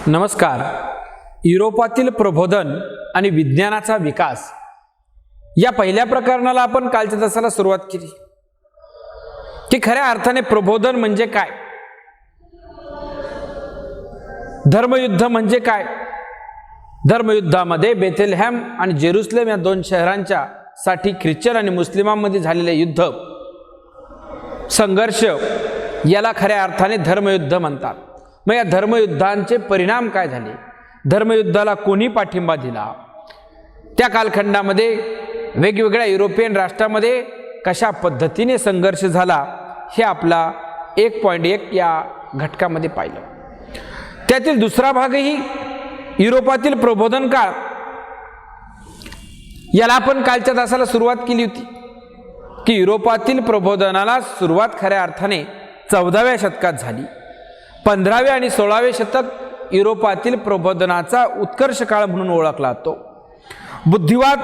नमस्कार. युरोपातील प्रबोधन आणि विज्ञानाचा विकास या पहिल्या प्रकरणाला आपण कालच्या तासाला सुरुवात केली की खऱ्या अर्थाने प्रबोधन म्हणजे काय, धर्मयुद्ध म्हणजे काय. धर्मयुद्धामध्ये बेथलेहम आणि जेरुसलेम या दोन शहरांच्या साठी ख्रिश्चन आणि मुस्लिमांमध्ये झालेले युद्ध संघर्ष याला खऱ्या अर्थाने धर्मयुद्ध म्हणतात. मग या धर्मयुद्धांचे परिणाम काय झाले, धर्मयुद्धाला कोणी पाठिंबा दिला, त्या कालखंडामध्ये वेगवेगळ्या युरोपियन राष्ट्रांमध्ये कशा पद्धतीने संघर्ष झाला हे आपला 1.1 या घटकामध्ये पाहिलं. त्यातील दुसरा भागही युरोपातील प्रबोधन काळ याला आपण कालच्या तासाला सुरुवात केली होती की युरोपातील प्रबोधनाला सुरुवात खऱ्या अर्थाने 14व्या शतकात झाली. 15वे आणि 16वे शतक युरोपातील प्रबोधनाचा उत्कर्ष काळ म्हणून ओळखला जातो. बुद्धिवाद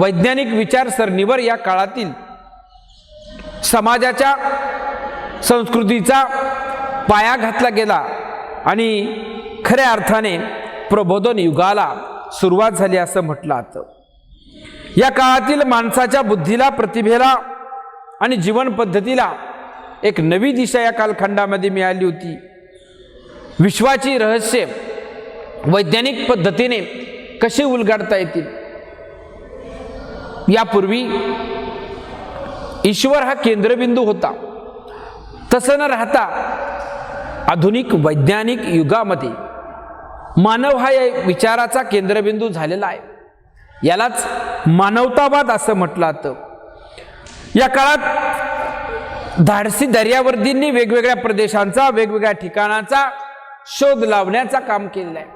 वैज्ञानिक विचारसरणीवर या काळातील समाजाच्या संस्कृतीचा पाया घातला गेला आणि खऱ्या अर्थाने प्रबोधन युगाला सुरुवात झाली असं म्हटलं जातं. या काळातील माणसाच्या बुद्धीला, प्रतिभेला आणि जीवन पद्धतीला एक नवी दिशा या कालखंडामध्ये मिळाली होती. विश्वाची रहस्य वैज्ञानिक पद्धतीने कसे उलगडता येतील. यापूर्वी ईश्वर हा केंद्रबिंदू होता, तसं न राहता आधुनिक वैज्ञानिक युगामध्ये मानव हा या विचाराचा केंद्रबिंदू झालेला आहे. यालाच मानवतावाद असं म्हटलं जातं. या काळात धाडसी दर्यावर्दींनी वेगवेगळ्या प्रदेशांचा, वेगवेगळ्या ठिकाणाचा शोध लावण्याचा काम केलेलं आहे.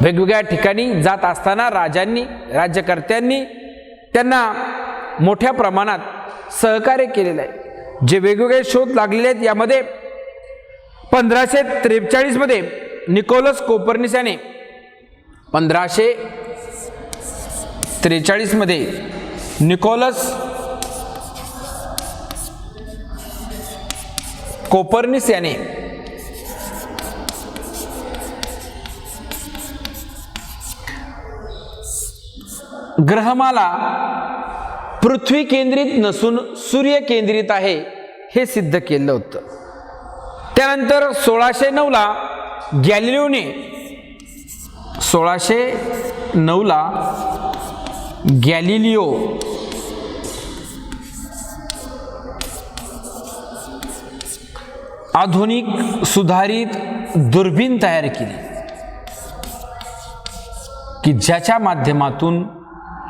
वेगवेगळ्या ठिकाणी जात असताना राजांनी, राज्यकर्त्यांनी त्यांना मोठ्या प्रमाणात सहकार्य केलेलं आहे. जे वेगवेगळे शोध लागलेले आहेत यामध्ये 1543 मध्ये निकोलस कोपर्निकस याने 1543 मध्ये निकोलस कोपर्निकस याने ग्रहमाला पृथ्वी केंद्रित नसून सूर्य केंद्रित आहे हे सिद्ध केलं होतं. त्यानंतर 1609 ला गॅलिलिओने 1609 ला गॅलिलिओ आधुनिक सुधारित दुर्बीण तयार केली की ज्याच्या माध्यमातून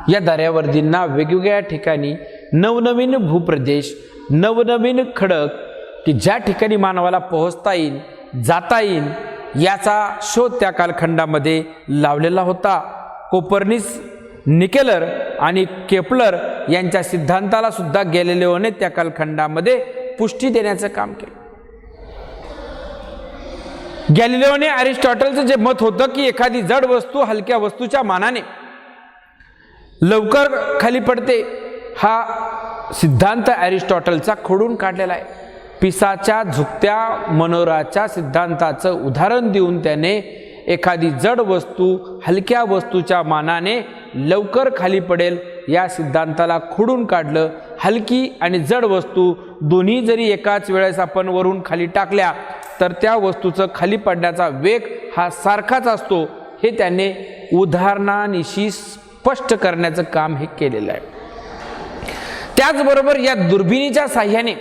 या दर्यावर्दींना वेगवेगळ्या ठिकाणी नवनवीन भूप्रदेश, नवनवीन खडक की ज्या ठिकाणी मानवाला पोहोचता येईल, जाता येईल याचा शोध त्या कालखंडामध्ये लावलेला होता. कोपर्निकस, निकेलर आणि केपलर यांच्या सिद्धांताला सुद्धा गॅलिलिओने त्या कालखंडामध्ये पुष्टी देण्याचं काम केलं. गॅलिलिओने अरिस्टॉटलचं जे मत होतं की एखादी जड वस्तू हलक्या वस्तूच्या मानाने लवकर खाली पडते, हा सिद्धांत अरिस्टॉटलचा खोडून काढलेला आहे. पिसाच्या झुकत्या मनोराच्या सिद्धांताचं उदाहरण देऊन त्याने एखादी जड वस्तू हलक्या वस्तूच्या मानाने लवकर खाली पडेल या सिद्धांताला खोडून काढलं. हलकी आणि जड वस्तू दोन्ही जरी एकाच वेळेस आपण वरून खाली टाकल्या तर त्या वस्तूचं खाली पडण्याचा वेग हा सारखाच असतो हे त्याने उदाहरणानिशी स्पष्ट करण्याचं काम हे केलेलं आहे. त्याचबरोबर या दुर्बिणीच्या साह्याने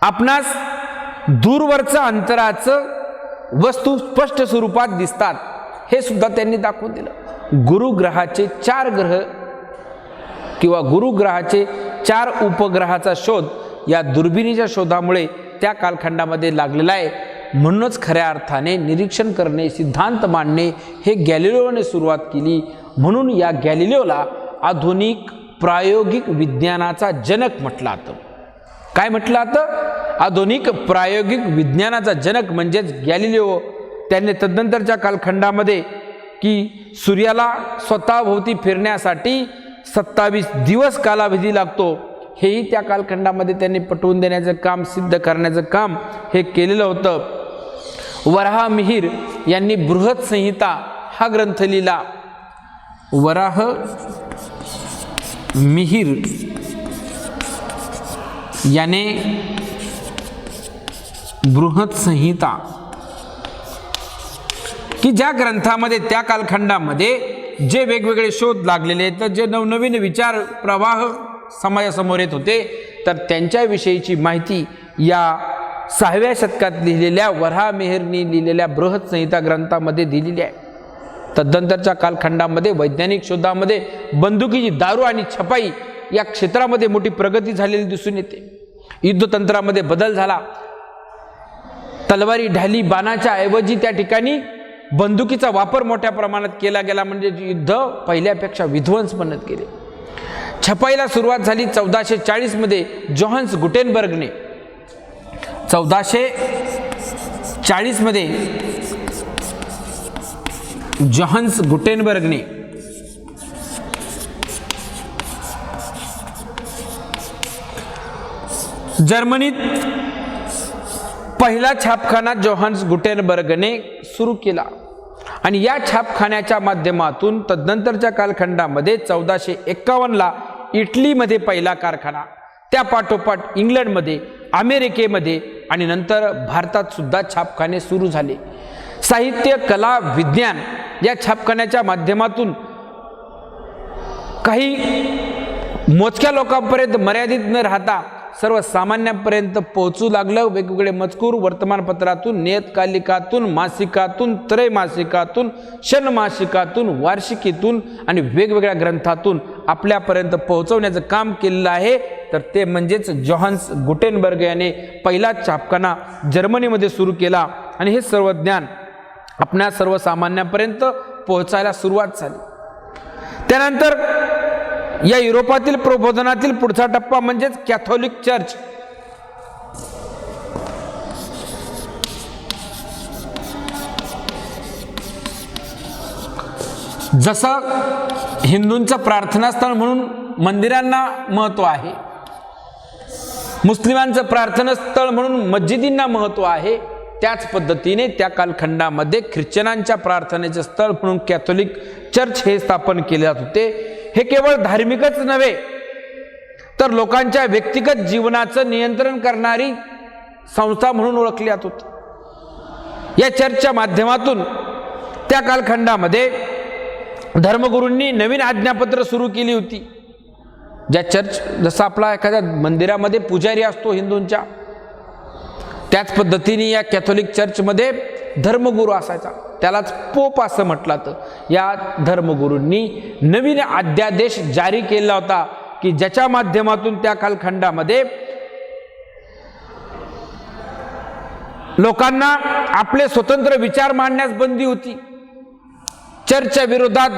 आपणास दूरवरचं अंतराचं वस्तू स्पष्ट स्वरूपात दिसतात हे सुद्धा त्यांनी दाखवून दिलं. गुरुग्रहाचे 4 ग्रह किंवा गुरुग्रहाचे 4 उपग्रहाचा शोध या दुर्बिणीच्या शोधामुळे त्या कालखंडामध्ये लागलेला आहे. म्हणूनच खऱ्या अर्थाने निरीक्षण करणे, सिद्धांत मांडणे हे गॅलिलिओने सुरुवात केली. म्हणून या गॅलिलिओला आधुनिक प्रायोगिक विज्ञानाचा जनक म्हटलं जातं. काय म्हटलं जातं? आधुनिक प्रायोगिक विज्ञानाचा जनक म्हणजेच गॅलिलिओ. त्याने तदनंतरच्या कालखंडामध्ये की सूर्याला स्वतःभोवती फिरण्यासाठी 27 दिवस कालावधी लागतो हेही त्या कालखंडामध्ये त्यांनी पटवून देण्याचं काम, सिद्ध करण्याचं काम हे केलेलं होतं. वराह मिहिर यांनी बृहत संहिता हा ग्रंथ लिहिला. वराह मिहिर याने बृहत संहिता, की ज्या ग्रंथामध्ये त्या कालखंडामध्ये जे वेगवेगळे शोध लागलेले आहेत, तर जे नवनवीन विचार प्रवाह समाजासमोर येत होते, तर त्यांच्याविषयीची माहिती या 6व्या शतकात लिहिलेल्या वराह मिहिरनी लिहिलेल्या बृहत संहिता ग्रंथामध्ये दिलेली आहे. तदनंतरच्या कालखंडामध्ये वैज्ञानिक शोधामध्ये बंदुकीची, दारू आणि छपाई या क्षेत्रामध्ये मोठी प्रगती झालेली दिसून येते. युद्धतंत्रामध्ये बदल झाला. तलवारी, ढाली, बाणाच्या ऐवजी त्या ठिकाणी बंदुकीचा वापर मोठ्या प्रमाणात केला गेला, म्हणजे युद्ध पहिल्यापेक्षा विध्वंस बनत गेले. छपाईला सुरुवात झाली 1440 मध्ये जोहान्स गुटेनबर्गने. 1440 मध्ये जोहान्स गुटेनबर्गने जर्मनीत पहिला छापखाना जोहान्स गुटेनबर्गने सुरू केला आणि या छापखान्याच्या माध्यमातून तदनंतरच्या कालखंडामध्ये 1451ला इटलीमध्ये पहिला कारखाना, त्या पाठोपाठ इंग्लंडमध्ये, अमेरिकेमध्ये आणि नंतर भारतात सुद्धा छापखाने सुरू झाले. साहित्य, कला, विज्ञान या छापखान्याच्या माध्यमातून काही मोजक्या लोकांपर्यंत मर्यादित न राहता सर्वसामान्यांपर्यंत पोहोचू लागलं. वेगवेगळे मजकूर वर्तमानपत्रातून, नियतकालिकातून, मासिकातून, त्रैमासिकातून, षण्मासिकातून, वार्षिकीतून आणि वेगवेगळ्या ग्रंथातून आपल्यापर्यंत पोहोचवण्याचं काम केलेलं आहे. तर ते म्हणजेच जोहान्स गुटेनबर्ग याने पहिला छापखाना जर्मनीमध्ये सुरू केला आणि हे सर्व ज्ञान आपल्या सर्वसामान्यांपर्यंत पोहोचायला सुरुवात झाली. त्यानंतर या युरोपातील प्रबोधनातील पुढचा टप्पा म्हणजेच कॅथोलिक चर्च. जसं हिंदूंचं प्रार्थनास्थळ म्हणून मंदिरांना महत्त्व आहे, मुस्लिमांचं प्रार्थनास्थळ म्हणून मस्जिदींना महत्त्व आहे, त्याच पद्धतीने त्या कालखंडामध्ये ख्रिश्चनांच्या प्रार्थनेचे स्थळ म्हणून कॅथोलिक चर्च हे स्थापन केले जात होते. हे केवळ धार्मिकच नव्हे तर लोकांच्या व्यक्तिगत जीवनाचं नियंत्रण करणारी संस्था म्हणून ओळखली जात होती. या चर्चच्या माध्यमातून त्या कालखंडामध्ये धर्मगुरूंनी नवीन आज्ञापत्र सुरू केली होती. ज्या चर्च, जसा आपला एखाद्या मंदिरामध्ये पुजारी असतो हिंदूंच्या, त्याच पद्धतीने या कॅथोलिक चर्चमध्ये धर्मगुरू असायचा, त्यालाच पोप असं म्हटलं जातं. या धर्मगुरूंनी नवीन अध्यादेश जारी केला होता की ज्याच्या माध्यमातून त्या कालखंडामध्ये लोकांना आपले स्वतंत्र विचार मांडण्यास बंदी होती. चर्चच्या विरोधात,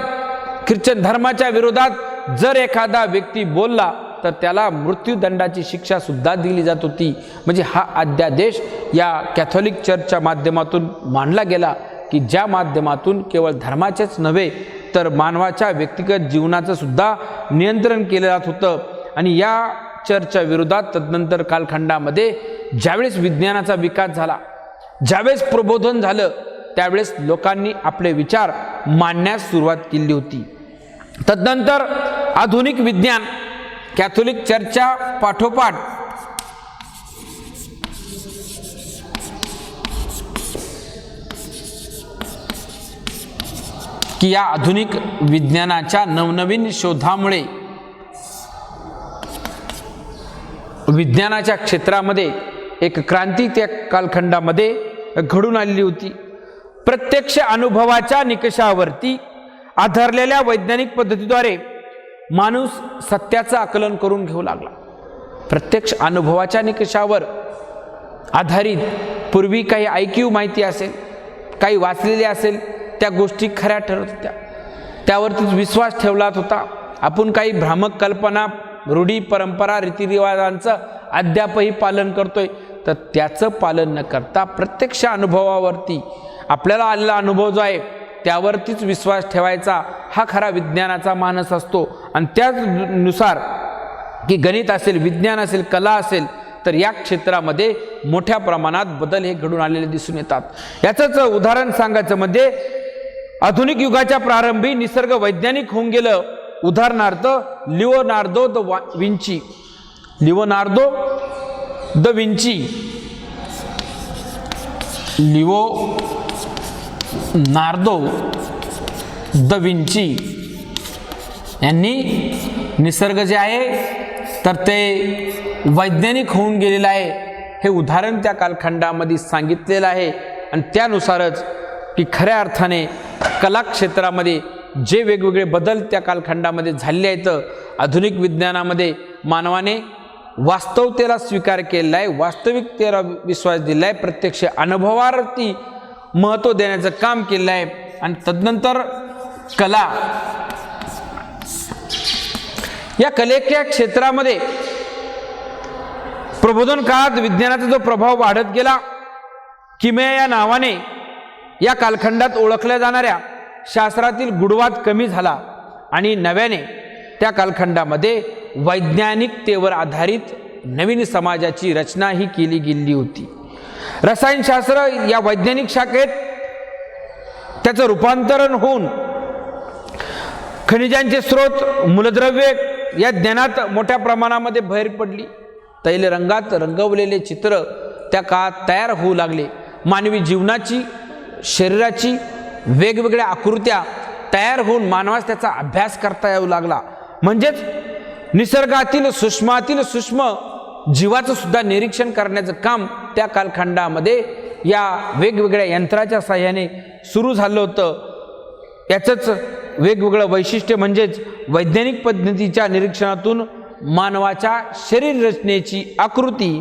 ख्रिश्चन धर्माच्या विरोधात जर एखादा व्यक्ती बोलला तर त्याला मृत्यूदंडाची शिक्षा सुद्धा दिली जात होती. म्हणजे हा अध्यादेश या कॅथोलिक चर्चच्या माध्यमातून मांडला गेला की ज्या माध्यमातून केवळ धर्माचेच नव्हे तर मानवाच्या व्यक्तिगत जीवनाचं सुद्धा नियंत्रण केलं जात होतं. आणि या चर्चच्या विरोधात तदनंतर कालखंडामध्ये ज्यावेळेस विज्ञानाचा विकास झाला, ज्यावेळेस प्रबोधन झालं, त्यावेळेस लोकांनी आपले विचार मांडण्यास सुरुवात केली होती. तदनंतर आधुनिक विज्ञान कॅथोलिक चर्चच्या पाठोपाठ की या आधुनिक विज्ञानाच्या नवनवीन शोधामुळे विज्ञानाच्या क्षेत्रामध्ये एक क्रांती त्या कालखंडामध्ये घडून आलेली होती. प्रत्यक्ष अनुभवाच्या निकषावरती आधारलेल्या वैज्ञानिक पद्धतीद्वारे माणूस सत्याचं आकलन करून घेऊ लागला. प्रत्यक्ष अनुभवाच्या निकषावर आधारित पूर्वी काही IQ माहिती असेल, काही वाचलेले असेल, त्या गोष्टी खऱ्या ठरत होत्या, त्यावरतीच विश्वास ठेवला होता. आपण काही भ्रामक कल्पना, रूढी, परंपरा, रीतिरिवाजांचं अद्यापही पालन करतोय, तर त्याचं पालन न करता प्रत्यक्ष अनुभवावरती आपल्याला आलेला अनुभव जो आहे त्यावरतीच विश्वास ठेवायचा, हा खरा विज्ञानाचा मानस असतो. आणि त्यानुसार की गणित असेल, विज्ञान असेल, कला असेल, तर या क्षेत्रामध्ये मोठ्या प्रमाणात बदल हे घडून आलेले दिसून येतात. याचंच उदाहरण सांगायचं म्हणजे आधुनिक युगाच्या प्रारंभी निसर्ग वैज्ञानिक होऊन गेलं. उदाहरणार्थ Leonardo the Vinci. Leonardo the Vinci, Leonardo the Vinci यांनी निसर्ग जे आहे तर ते वैज्ञानिक होऊन गेलेलं आहे हे उदाहरण त्या कालखंडामध्ये सांगितलेलं आहे. आणि त्यानुसारच की खऱ्या अर्थाने कला क्षेत्रामध्ये जे वेगवेगळे बदल त्या कालखंडामध्ये झालेले आहेत, आधुनिक विज्ञानामध्ये मानवाने वास्तवतेला स्वीकार केलेला आहे, वास्तविकतेला विश्वास दिला आहे, प्रत्यक्ष अनुभवावरती महत्त्व देण्याचं काम केलं आहे. आणि तदनंतर कला, या कलेच्या क्षेत्रामध्ये प्रबोधन काळात विज्ञानाचा जो प्रभाव वाढत गेला, किमया या नावाने या कालखंडात ओळखल्या जाणाऱ्या शास्त्रातील गुणवाद कमी झाला आणि नव्याने त्या कालखंडामध्ये वैज्ञानिकतेवर आधारित नवीन समाजाची रचना ही केली गेली होती. रसायनशास्त्र या वैज्ञानिक शाखेत त्याचं रूपांतरण होऊन खनिजांचे स्रोत, मूलद्रव्ये या ज्ञानात मोठ्या प्रमाणामध्ये भर पडली. तैल रंगात रंगवलेले चित्र त्या काळात तयार होऊ लागले. मानवी जीवनाची, शरीराची वेगवेगळ्या आकृत्या तयार होऊन मानवास त्याचा अभ्यास करता येऊ लागला. म्हणजेच निसर्गातील सूक्ष्मातील सूक्ष्म जीवाचं सुद्धा निरीक्षण करण्याचं काम त्या कालखंडामध्ये या वेगवेगळ्या यंत्राच्या साहाय्याने सुरू झालं होतं. याचंच वेगवेगळं वैशिष्ट्य म्हणजेच वैज्ञानिक पद्धतीच्या निरीक्षणातून मानवाच्या शरीर रचनेची आकृती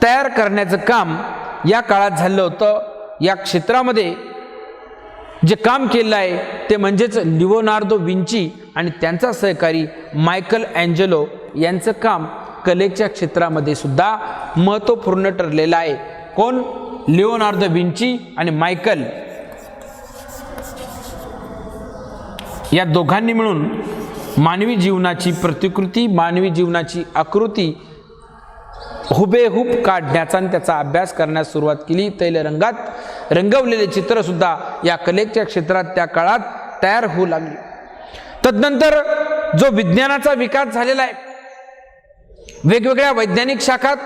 तयार करण्याचं काम या काळात झालं होतं. या क्षेत्रामध्ये जे काम केलं आहे ते म्हणजेच लिओनार्दो विंची आणि त्यांचा सहकारी मायकल अँजेलो यांचं काम कलेच्या क्षेत्रामध्ये सुद्धा महत्त्वपूर्ण ठरलेलं आहे. कोण? लिओनार्दो विंची आणि मायकल या दोघांनी मिळून मानवी जीवनाची प्रतिकृती, मानवी जीवनाची आकृती हुबेहूब काढण्याचा आणि त्याचा अभ्यास करण्यास सुरुवात केली. तैलरंगात रंगवलेले चित्रसुद्धा या कलेच्या क्षेत्रात त्या काळात तयार होऊ लागले. तदनंतर जो विज्ञानाचा विकास झालेला आहे, वेगवेगळ्या वैज्ञानिक शाखात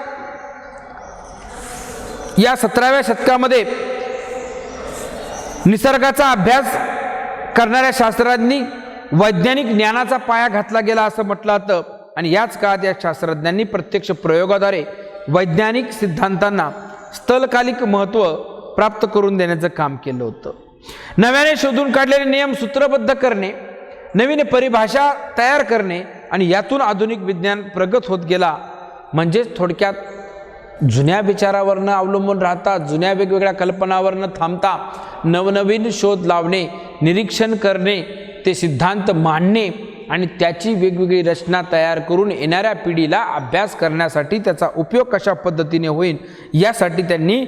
या 17व्या शतकामध्ये निसर्गाचा अभ्यास करणाऱ्या शास्त्रज्ञांनी वैज्ञानिक ज्ञानाचा पाया घातला गेला असं म्हटलं जातं. आणि याच काळात या शास्त्रज्ञांनी प्रत्यक्ष प्रयोगाद्वारे वैज्ञानिक सिद्धांतांना स्थलकालिक महत्त्व प्राप्त करून देण्याचं काम केलं होतं. नव्याने शोधून काढलेले नियम सूत्रबद्ध करणे, नवीन परिभाषा तयार करणे आणि यातून आधुनिक विज्ञान प्रगत होत गेला. म्हणजेच थोडक्यात जुन्या विचारावरनं अवलंबून राहता, जुन्या वेगवेगळ्या कल्पनावरनं थांबता नवनवीन शोध लावणे, निरीक्षण करणे, ते सिद्धांत मांडणे आणि त्याची वेगवेगळी रचना तयार करून येणाऱ्या पिढीला अभ्यास करण्यासाठी त्याचा उपयोग कशा पद्धतीने होईल यासाठी त्यांनी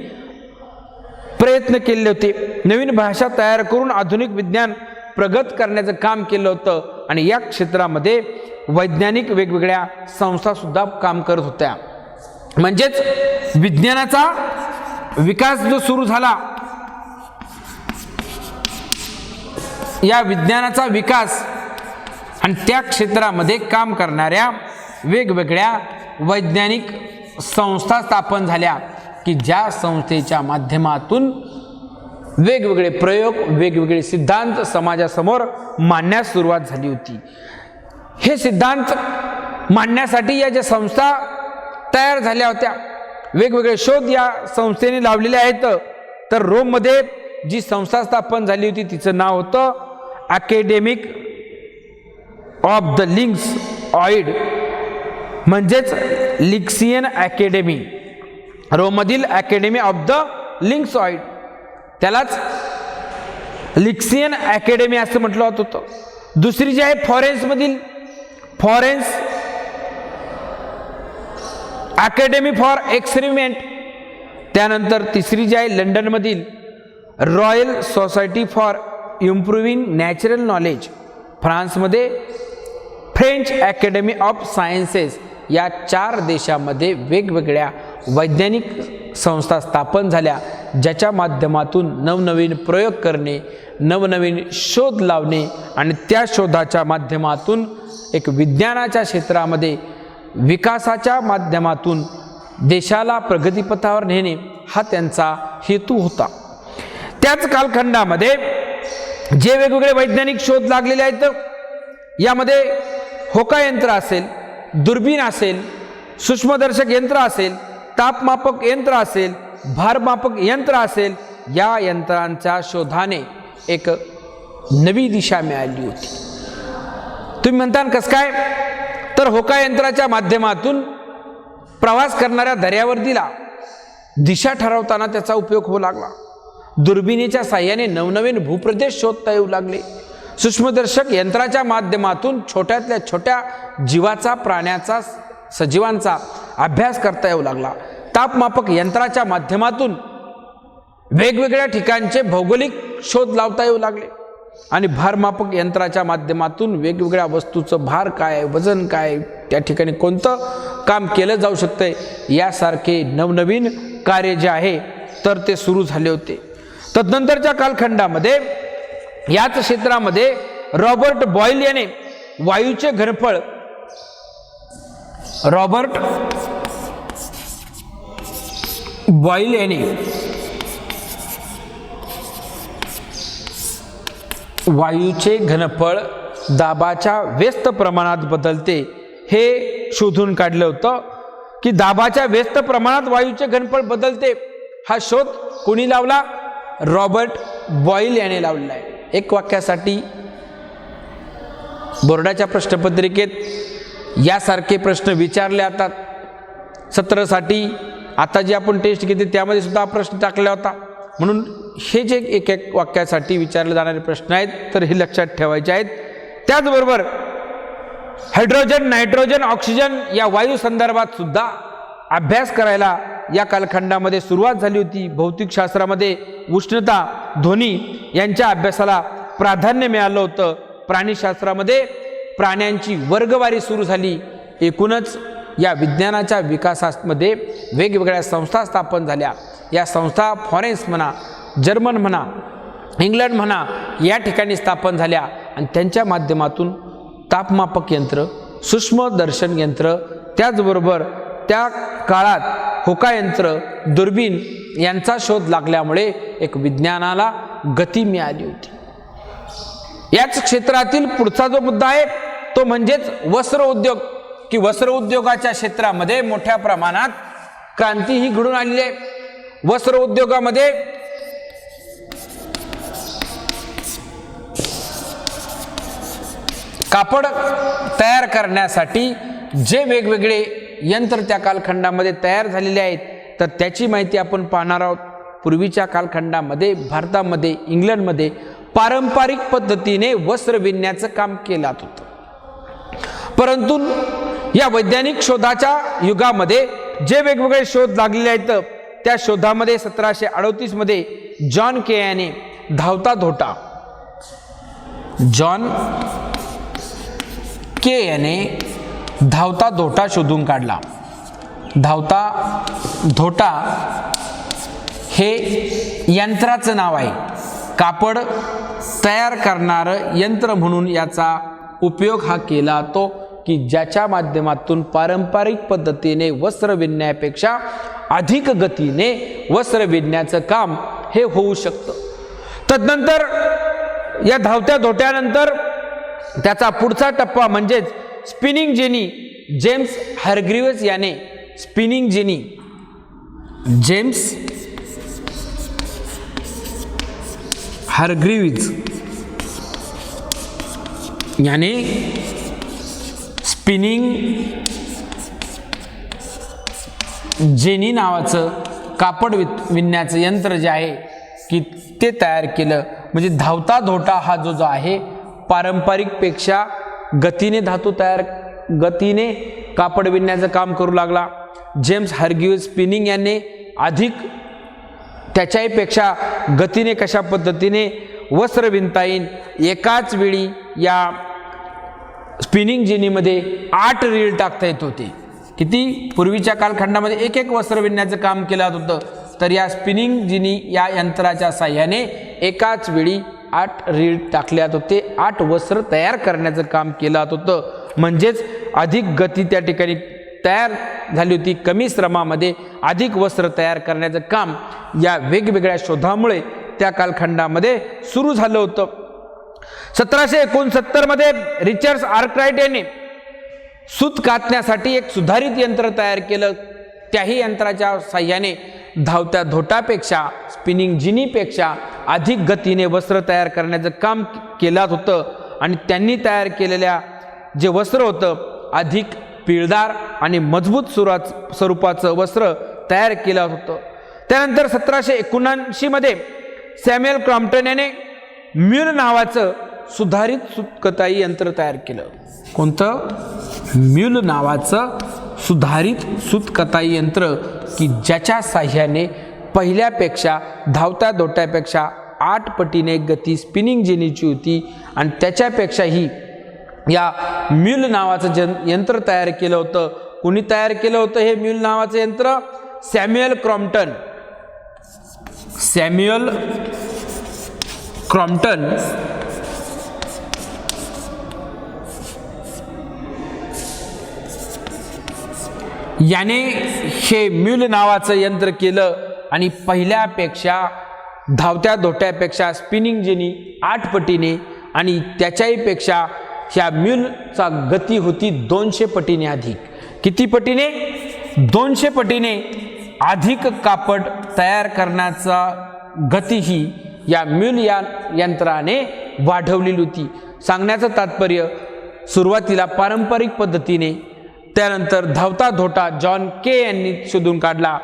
प्रयत्न केले होते. नवीन भाषा तयार करून आधुनिक विज्ञान प्रगत करण्याचं काम केलं होतं. आणि या क्षेत्रामध्ये वैज्ञानिक वेगवेगळ्या संस्था सुद्धा काम करत होत्या. म्हणजेच विज्ञानाचा विकास जो सुरू झाला, या विज्ञानाचा विकास आणि त्या क्षेत्रामध्ये काम करणाऱ्या वेगवेगळ्या वैज्ञानिक संस्था स्थापन झाल्या की ज्या संस्थेच्या माध्यमातून वेगवेगळे प्रयोग, वेगवेगळे सिद्धांत समाजासमोर मांडण्यास सुरुवात झाली होती. हे सिद्धांत मांडण्यासाठी या ज्या संस्था तयार झाल्या होत्या, वेगवेगळे शोध या संस्थेने लावलेले आहेत. तर रोममध्ये जी संस्था स्थापन झाली होती तिचं नाव होतं academic of the lynx eyed, म्हणजेच लिक्सियन अकॅडमी. रोममधील academy of the lynx eyed, त्यालाच लिक्सियन अकॅडमी असं म्हटलं होत होतं. दुसरी जी आहे फॉरेन्समधील फॉरेन्स अकॅडमी फॉर एक्सपेरिमेंट. त्यानंतर तिसरी जी आहे लंडनमधील royal society for improving natural knowledge. फ्रान्समध्ये फ्रेंच अकॅडमी ऑफ सायन्सेस या 4 देशामध्ये वेगवेगळ्या वैज्ञानिक संस्था स्थापन झाल्या, ज्याच्या माध्यमातून नवनवीन प्रयोग करणे, नवनवीन शोध लावणे आणि त्या शोधाच्या माध्यमातून एक विज्ञानाच्या क्षेत्रामध्ये विकासाच्या माध्यमातून देशाला प्रगतीपथावर नेणे हा त्यांचा हेतू होता. त्याच कालखंडामध्ये जे वेगवेगळे वैज्ञानिक शोध लागलेले आहेत, यामध्ये होका यंत्र असेल, दुर्बीण असेल, सूक्ष्मदर्शक यंत्र असेल, तापमापक यंत्र असेल, भारमापक यंत्र असेल, या यंत्रांच्या शोधाने एक नवी दिशा मिळाली होती. तुम्ही म्हणता कसं काय? तर होका यंत्राच्या माध्यमातून प्रवास करणाऱ्या दर्यावर्दीला दिशा ठरवताना त्याचा उपयोग होऊ लागला. दुर्बिणीच्या साह्याने नवनवीन भूप्रदेश शोधता येऊ लागले. सूक्ष्मदर्शक यंत्राच्या माध्यमातून छोट्यातल्या छोट्या जीवाचा, प्राण्याचा, सजीवांचा अभ्यास करता येऊ लागला. तापमापक यंत्राच्या माध्यमातून वेगवेगळ्या ठिकाणचे भौगोलिक शोध लावता येऊ लागले आणि भारमापक यंत्राच्या माध्यमातून वेगवेगळ्या वस्तूचं भार काय, वजन काय, त्या ठिकाणी कोणतं काम केलं जाऊ शकतंय, यासारखे नवनवीन कार्य जे आहे तर ते सुरू झाले होते. तदनंतरच्या कालखंडामध्ये याच क्षेत्रामध्ये रॉबर्ट बॉईल याने वायूचे घनफळ, रॉबर्ट बॉईल याने वायूचे घनफळ दाबाच्या व्यस्त प्रमाणात बदलते हे शोधून काढलं होतं की दाबाच्या व्यस्त प्रमाणात वायूचे घनफळ बदलते. हा शोध कोणी लावला? रॉबर्ट बॉईल याने लावलेला आहे. एक वाक्यासाठी बोर्डाच्या प्रश्नपत्रिकेत यासारखे प्रश्न विचारले जातात. 17साठी आता जी आपण टेस्ट घेते त्यामध्ये सुद्धा प्रश्न टाकला होता. म्हणून हे जे एक एक वाक्यासाठी विचारले जाणारे प्रश्न आहेत तर हे लक्षात ठेवायचे आहेत. त्याचबरोबर हायड्रोजन, नायट्रोजन, ऑक्सिजन या वायू संदर्भात सुद्धा अभ्यास करायला या कालखंडामध्ये सुरुवात झाली होती. भौतिकशास्त्रामध्ये उष्णता, ध्वनी यांच्या अभ्यासाला प्राधान्य मिळालं होतं. प्राणीशास्त्रामध्ये प्राण्यांची वर्गवारी सुरू झाली. एकूणच या विज्ञानाच्या विकासामध्ये वेगवेगळ्या संस्था स्थापन झाल्या. या संस्था फॉरेन्स म्हणा, जर्मन म्हणा, इंग्लंड म्हणा या ठिकाणी स्थापन झाल्या आणि त्यांच्या माध्यमातून तापमापक यंत्र, सूक्ष्मदर्शन यंत्र, त्याचबरोबर त्या काळात होका यंत्र, दुर्बीण यांचा शोध लागल्यामुळे एक विज्ञानाला गती मिळाली होती. याच क्षेत्रातील पुढचा जो मुद्दा आहे तो म्हणजेच वस्त्र उद्योग, की वस्त्र उद्योगाच्या क्षेत्रामध्ये मोठ्या प्रमाणात क्रांती ही घडून आलेली आहे. वस्त्र उद्योगामध्ये कापड तयार करण्यासाठी जे वेगवेगळे यंत्र त्या कालखंडामध्ये तयार झालेले आहेत तर त्याची माहिती आपण पाहणार आहोत. पूर्वीच्या कालखंडामध्ये भारतामध्ये, इंग्लंडमध्ये पारंपरिक पद्धतीने वस्त्र विणण्याचं काम केलं जात होतं. परंतु या वैज्ञानिक शोधाच्या युगामध्ये जे वेगवेगळे शोध लागलेले आहेत त्या शोधामध्ये 1738 मध्ये जॉन के याने धावता धोटा, जॉन के याने धावता धोटा शोधून काढला. धावता धोटा हे यंत्राचं नाव आहे. कापड तयार करणारं यंत्र म्हणून याचा उपयोग हा केला तो की ज्याच्या माध्यमातून पारंपरिक पद्धतीने वस्त्र विणण्यापेक्षा अधिक गतीने वस्त्र विणण्याचं काम हे होऊ शकतं. तदनंतर या धावत्या धोट्यानंतर त्याचा पुढचा टप्पा म्हणजेच स्पिनिंग जेनी, जेम्स हरग्रीव्ज याने स्पिनिंग जेनी, जेम्स हरग्रीव्ज याने स्पिनिंग जेनी नावाचं कापड विणण्याचं यंत्र जे आहे की ते तयार केलं. म्हणजे धावता धोटा हा जो आहे पारंपरिकपेक्षा गतीने कापड विणण्याचं काम करू लागला. जेम्स हरग्रीव्ज स्पिनिंग याने अधिक त्याच्यापेक्षा गतीने कशा पद्धतीने वस्त्र विणता येईल, एकाच वेळी या स्पिनिंग जेनीमध्ये 8 रीळ टाकता येत होते. किती पूर्वीच्या कालखंडामध्ये एक एक वस्त्र विणण्याचं काम केलं जात होतं, तर या स्पिनिंग जिनी या यंत्राच्या साह्याने एकाच वेळी 8 रीळ टाकले जात होते, 8 वस्त्र तयार करण्याचं काम केलं जात होतं. म्हणजेच अधिक गती त्या ठिकाणी तयार झाली होती. कमी श्रमामध्ये अधिक वस्त्र तयार करण्याचं काम या वेगवेगळ्या शोधामुळे त्या कालखंडामध्ये सुरू झालं होतं. 1769 मध्ये रिचर्ड आर्कराइट यांनी सूत कातण्यासाठी एक सुधारित यंत्र तयार केलं. त्याही यंत्राच्या साह्याने धावत्या धोटापेक्षा, स्पिनिंग जिनीपेक्षा अधिक गतीने वस्त्र तयार करण्याचं काम केलं होतं. आणि त्यांनी तयार केलेल्या जे वस्त्र होतं अधिक पिळदार आणि मजबूत स्वरूपाचं वस्त्र तयार केलं होतं. त्यानंतर 1779 मध्ये सॅम्युएल क्रॉम्प्टन याने म्यूल नावाचं सुधारित सूतकताई यंत्र तयार केलं. कोणतं? म्यूल नावाचं सुधारित सूतकताई यंत्र, की ज्याच्या साह्याने पहिल्यापेक्षा धावत्या दोट्यापेक्षा 8 पटीने गती स्पिनिंग जेनीची होती. आणि त्याच्यापेक्षाही या म्यूल नावाचं यंत्र तयार केलं होतं. कोणी तयार केलं होतं हे म्यूल नावाचं यंत्र? Samuel Crompton. सॅम्युएल क्रॉम्प्टन याने हे म्यूल नावाचं यंत्र केलं आणि पहिल्यापेक्षा धावत्या धोट्यापेक्षा स्पिनिंग जेनी 8 पटीने आणि त्याच्याही पेक्षा ह्या म्यूलचा गती होती 200 पटीने अधिक. किती पटीने? 200 पटीने अधिक कापड तयार करण्याचा गती ही या म्यूल या यंत्राने वाढवलेली होती. सांगण्याचं तात्पर्य, सुरुवातीला पारंपरिक पद्धतीने, त्यानंतर धावता धोटा जॉन के यांनी शोधून काढला.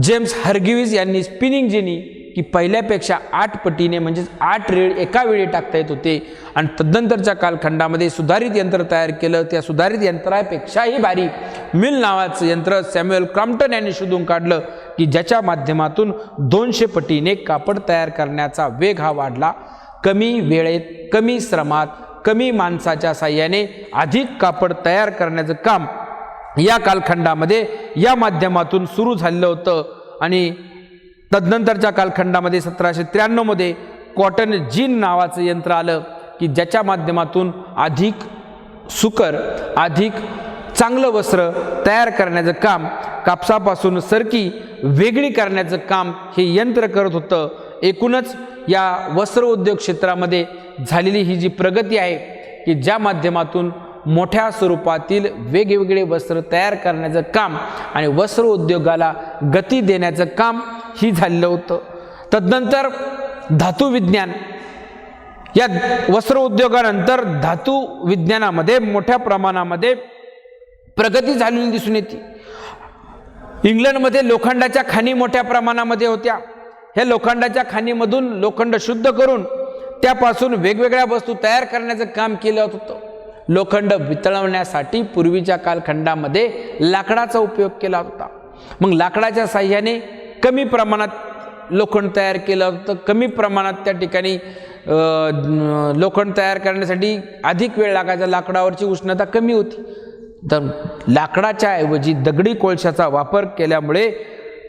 जेम्स हर्गिव्हिस यांनी स्पिनिंग जेनी की पहिल्यापेक्षा 8 पटीने म्हणजेच 8 रीळ एका वेळी टाकता येत होते. आणि तदनंतरच्या कालखंडामध्ये सुधारित यंत्र तयार केलं. त्या सुधारित यंत्रापेक्षाही भारी मिल नावाचं यंत्र सॅम्युएल क्रॉम्प्टन यांनी शोधून काढलं, की ज्याच्या माध्यमातून 200 पटीने कापड तयार करण्याचा वेग हा वाढला. कमी वेळेत, कमी श्रमात, कमी माणसाच्या साह्याने अधिक कापड तयार करण्याचं काम या कालखंडामध्ये या माध्यमातून सुरू झालेलं होतं. आणि तदनंतरच्या कालखंडामध्ये 1793 मध्ये कॉटन जीन नावाचं यंत्र आलं, की ज्याच्या माध्यमातून अधिक सुकर, अधिक चांगलं वस्त्र तयार करण्याचं काम, कापसापासून सरकी वेगळी करण्याचं काम हे यंत्र करत होतं. एकूणच या वस्त्र उद्योग क्षेत्रामध्ये झालेली ही जी प्रगती आहे, की ज्या माध्यमातून मोठ्या स्वरूपातील वेगवेगळे वस्त्र तयार करण्याचं काम आणि वस्त्र उद्योगाला गती देण्याचं काम ही झालेलं होतं. तदनंतर धातू विज्ञान, या वस्त्र उद्योगानंतर धातू विज्ञानामध्ये मोठ्या प्रमाणामध्ये प्रगती झालेली दिसून येते. इंग्लंडमध्ये लोखंडाच्या खाणी मोठ्या प्रमाणामध्ये होत्या. ह्या लोखंडाच्या खाणीमधून लोखंड शुद्ध करून त्यापासून वेगवेगळ्या वस्तू तयार करण्याचं काम केलं होतं. लोखंड वितळवण्यासाठी पूर्वीच्या कालखंडामध्ये लाकडाचा उपयोग केला होता. मग लाकडाच्या साह्याने कमी प्रमाणात लोखंड तयार केलं होतं. कमी प्रमाणात त्या ठिकाणी लोखंड तयार करण्यासाठी अधिक वेळ लागायचा, लाकडावरची उष्णता कमी होती. तर लाकडाच्या ऐवजी दगडी कोळशाचा वापर केल्यामुळे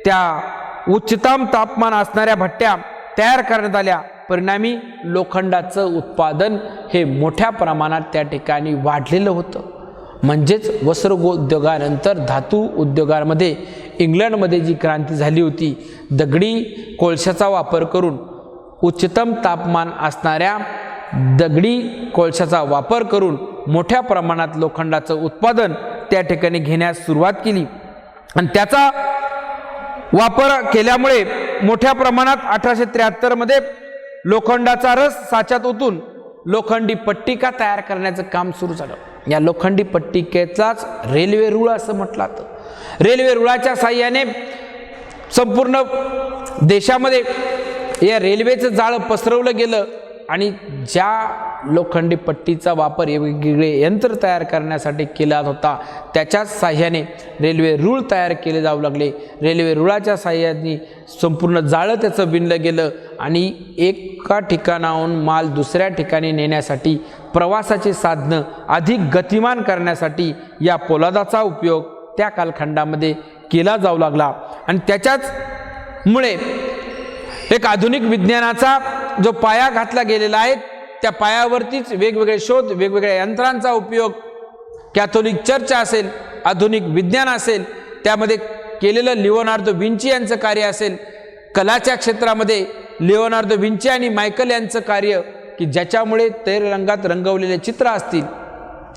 त्या उच्चतम तापमान असणाऱ्या भट्ट्या तयार करण्यात आल्या. परिणामी लोखंडाचं उत्पादन हे मोठ्या प्रमाणात त्या ठिकाणी वाढलेलं होतं. म्हणजेच वस्त्र उद्योगानंतर धातू उद्योगामध्ये इंग्लंडमध्ये जी क्रांती झाली होती, दगडी कोळशाचा वापर करून, उच्चतम तापमान असणाऱ्या दगडी कोळशाचा वापर करून मोठ्या प्रमाणात लोखंडाचं उत्पादन त्या ठिकाणी घेण्यास सुरुवात केली. आणि त्याचा वापर केल्यामुळे मोठ्या प्रमाणात 1873 मध्ये लोखंडाचा रस साच्यात ओतून लोखंडी पट्टिका तयार करण्याचं काम सुरू झालं. या लोखंडी पट्टिकेचाच रेल्वे रुळ असं म्हटलं जातं. रेल्वे रुळाच्या साह्याने संपूर्ण देशामध्ये या रेल्वेचं जाळं पसरवलं गेलं आणि ज्या लोखंडी पट्टीचा वापर वेगवेगळे यंत्र तयार करण्यासाठी केला होता, त्याच्याच साह्याने रेल्वे रुळ तयार केले जाऊ लागले. रेल्वे रुळाच्या साह्याने संपूर्ण जाळं त्याचं विणलं गेलं आणि एका ठिकाणाहून माल दुसऱ्या ठिकाणी नेण्यासाठी, प्रवासाचे साधनं अधिक गतिमान करण्यासाठी या पोलादाचा उपयोग त्या कालखंडामध्ये केला जाऊ लागला आणि त्याच्याच मुळे एक आधुनिक विज्ञानाचा जो पाया घातला गेलेला आहे त्या पायावरतीच वेगवेगळे शोध, वेगवेगळ्या यंत्रांचा उपयोग, कॅथोलिक चर्च असेल, आधुनिक विज्ञान असेल, त्यामध्ये केलेलं लिओनार्दो विंची यांचं कार्य असेल, कलाच्या क्षेत्रामध्ये लिओनार्दो विंची आणि मायकल यांचं कार्य की ज्याच्यामुळे तैल रंगात रंगवलेले चित्र असतील,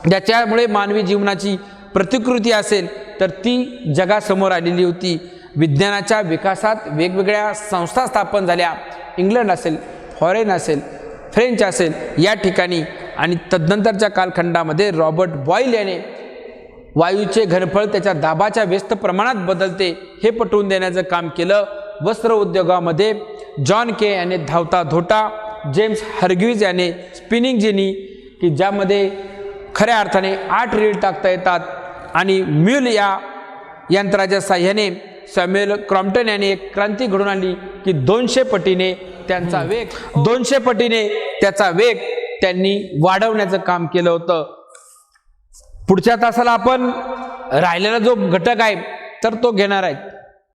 ज्याच्यामुळे मानवी जीवनाची प्रतिकृती असेल तर ती जगासमोर आलेली होती. विज्ञानाच्या विकासात वेगवेगळ्या संस्था स्थापन झाल्या, इंग्लंड असेल, फॉरेन असेल, फ्रेंच असेल या ठिकाणी. आणि तदनंतरच्या कालखंडामध्ये रॉबर्ट बॉईल याने वायूचे घनफळ त्याच्या दाबाच्या व्यस्त प्रमाणात बदलते हे पटवून देण्याचं काम केलं. वस्त्र उद्योगामध्ये जॉन के याने धावता धोटा, जेम्स हर्ग्यूज याने स्पिनिंग जेनी की ज्यामध्ये खऱ्या अर्थाने 8 रीळ टाकता येतात आणि म्यूल या यंत्राच्या साह्याने सॅम्युएल क्रॉम्प्टन याने एक क्रांती घडून आणली की 200 पटीने त्यांचा वेग 200 पटीने त्याचा वेग त्यांनी वाढवण्याचं काम केलं होतं. पुढच्या तासाला आपण राहिलेला जो घटक आहे तर तो घेणार आहे.